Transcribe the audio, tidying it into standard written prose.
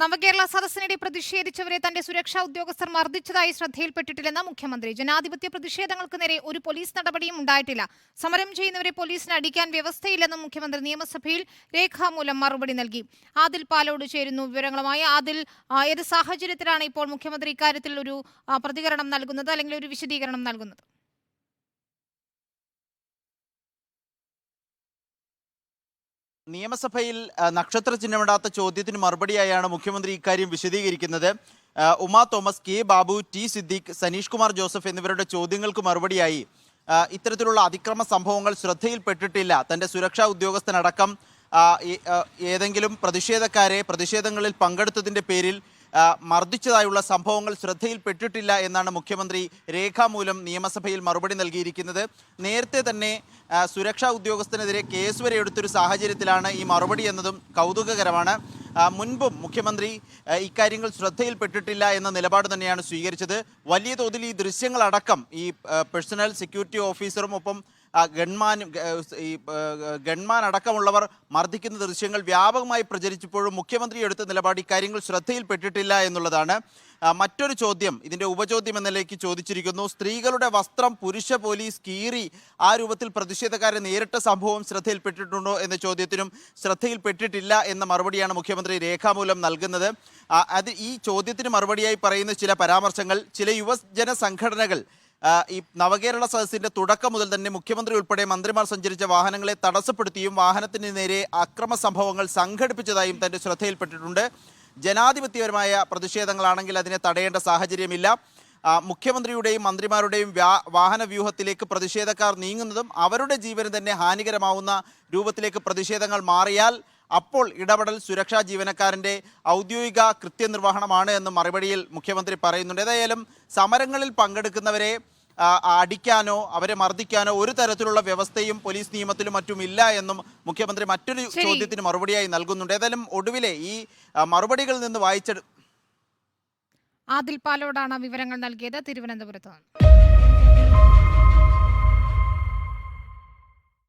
നവകേരള സദസ്സിനിടെ പ്രതിഷേധിച്ചവരെ തന്റെ സുരക്ഷാ ഉദ്യോഗസ്ഥർ മർദ്ദിച്ചതായി ശ്രദ്ധയിൽപ്പെട്ടിട്ടില്ലെന്ന് മുഖ്യമന്ത്രി. ജനാധിപത്യ പ്രതിഷേധങ്ങൾക്ക് നേരെ ഒരു പോലീസ് നടപടിയും ഉണ്ടായിട്ടില്ല. സമരം ചെയ്യുന്നവരെ പോലീസിന് അടിക്കാൻ വ്യവസ്ഥയില്ലെന്നും മുഖ്യമന്ത്രി നിയമസഭയിൽ രേഖാമൂലം മറുപടി നൽകി. ആദിൽ പാലോട് ചേരുന്നു വിവരങ്ങളുമായി. ആദിൽ, ഏത് സാഹചര്യത്തിലാണ് ഇപ്പോൾ മുഖ്യമന്ത്രി ഇക്കാര്യത്തിൽ ഒരു പ്രതികരണം നൽകുന്നത്, അല്ലെങ്കിൽ ഒരു വിശദീകരണം നൽകുന്നത്? നിയമസഭയിൽ നക്ഷത്ര ചിഹ്നമിടാത്ത ചോദ്യത്തിന് മറുപടിയായാണ് മുഖ്യമന്ത്രി ഇക്കാര്യം വിശദീകരിക്കുന്നത്. ഉമാ തോമസ്, കെ ബാബു, ടി സിദ്ദീഖ്, സനീഷ് കുമാർ ജോസഫ് എന്നിവരുടെ ചോദ്യങ്ങൾക്ക് മറുപടിയായി ഇത്തരത്തിലുള്ള അതിക്രമ സംഭവങ്ങൾ ശ്രദ്ധയിൽപ്പെട്ടിട്ടില്ല, തൻ്റെ സുരക്ഷാ ഉദ്യോഗസ്ഥനടക്കം ഏതെങ്കിലും പ്രതിഷേധങ്ങളിൽ പങ്കെടുത്തതിൻ്റെ പേരിൽ മർദ്ദിച്ചതായുള്ള സംഭവങ്ങൾ ശ്രദ്ധയിൽപ്പെട്ടിട്ടില്ല എന്നാണ് മുഖ്യമന്ത്രി രേഖാമൂലം നിയമസഭയിൽ മറുപടി നൽകിയിരിക്കുന്നത്. നേരത്തെ തന്നെ സുരക്ഷാ ഉദ്യോഗസ്ഥനെതിരെ കേസ് വരെ എടുത്തൊരു സാഹചര്യത്തിലാണ് ഈ മറുപടി എന്നതും കൗതുകകരമാണ്. മുൻപും മുഖ്യമന്ത്രി ഇക്കാര്യങ്ങൾ ശ്രദ്ധയിൽപ്പെട്ടിട്ടില്ല എന്ന നിലപാട് തന്നെയാണ് സ്വീകരിച്ചത്. വലിയ തോതിൽ ഈ ദൃശ്യങ്ങളടക്കം ഈ പേഴ്സണൽ സെക്യൂരിറ്റി ഓഫീസറും ഒപ്പം ഗൺമാൻ അടക്കമുള്ളവർ മർദ്ദിക്കുന്ന ദൃശ്യങ്ങൾ വ്യാപകമായി പ്രചരിച്ചപ്പോഴും മുഖ്യമന്ത്രി എടുത്ത നിലപാട് ഇക്കാര്യങ്ങൾ ശ്രദ്ധയിൽപ്പെട്ടിട്ടില്ല എന്നുള്ളതാണ്. മറ്റൊരു ചോദ്യം, ഇതിൻ്റെ ഉപചോദ്യം എന്ന നിലയ്ക്ക് ചോദിച്ചിരിക്കുന്നു. സ്ത്രീകളുടെ വസ്ത്രം പുരുഷ പോലീസ് കീറി ആ രൂപത്തിൽ പ്രതിഷേധക്കാരെ നേരിട്ട സംഭവം ശ്രദ്ധയിൽപ്പെട്ടിട്ടുണ്ടോ എന്ന ചോദ്യത്തിനും ശ്രദ്ധയിൽപ്പെട്ടിട്ടില്ല എന്ന മറുപടിയാണ് മുഖ്യമന്ത്രി രേഖാമൂലം നൽകുന്നത്. ഈ ചോദ്യത്തിന് മറുപടിയായി പറയുന്ന ചില പരാമർശങ്ങൾ, ചില യുവജന സംഘടനകൾ ഈ നവകേരള സദസ്സിന്റെ തുടക്കം മുതൽ തന്നെ മുഖ്യമന്ത്രി ഉൾപ്പെടെ മന്ത്രിമാർ സഞ്ചരിച്ച വാഹനങ്ങളെ തടസ്സപ്പെടുത്തിയും വാഹനത്തിന് നേരെ അക്രമ സംഭവങ്ങൾ സംഘടിപ്പിച്ചതായും തന്റെ ശ്രദ്ധയിൽപ്പെട്ടിട്ടുണ്ട്. ജനാധിപത്യപരമായ പ്രതിഷേധങ്ങളാണെങ്കിൽ അതിനെ തടയേണ്ട സാഹചര്യമില്ല. മുഖ്യമന്ത്രിയുടെയും മന്ത്രിമാരുടെയും വാഹന വ്യൂഹത്തിലേക്ക് പ്രതിഷേധക്കാർ നീങ്ങുന്നതും അവരുടെ ജീവന് തന്നെ ഹാനികരമാവുന്ന രൂപത്തിലേക്ക് പ്രതിഷേധങ്ങൾ മാറിയാൽ അപ്പോൾ ഇടപെടൽ സുരക്ഷാ ജീവനക്കാരൻ്റെ ഔദ്യോഗിക കൃത്യനിർവഹണമാണ് എന്ന് മറുപടിയിൽ മുഖ്യമന്ത്രി പറയുന്നുണ്ട്. ഏതായാലും സമരങ്ങളിൽ പങ്കെടുക്കുന്നവരെ അടിക്കാനോ അവരെ മർദ്ദിക്കാനോ ഒരു തരത്തിലുള്ള വ്യവസ്ഥയും പോലീസ് നിയമത്തിലും മറ്റും ഇല്ല എന്നും മുഖ്യമന്ത്രി മറ്റൊരു ചോദ്യത്തിന് മറുപടിയായി നൽകുന്നുണ്ട്. ഏതായാലും ഒടുവിലെ ഈ മറുപടികളിൽ നിന്ന് ആദിൽ പാലോടാണ് വിവരങ്ങൾ നൽകിയത്, തിരുവനന്തപുരത്ത്.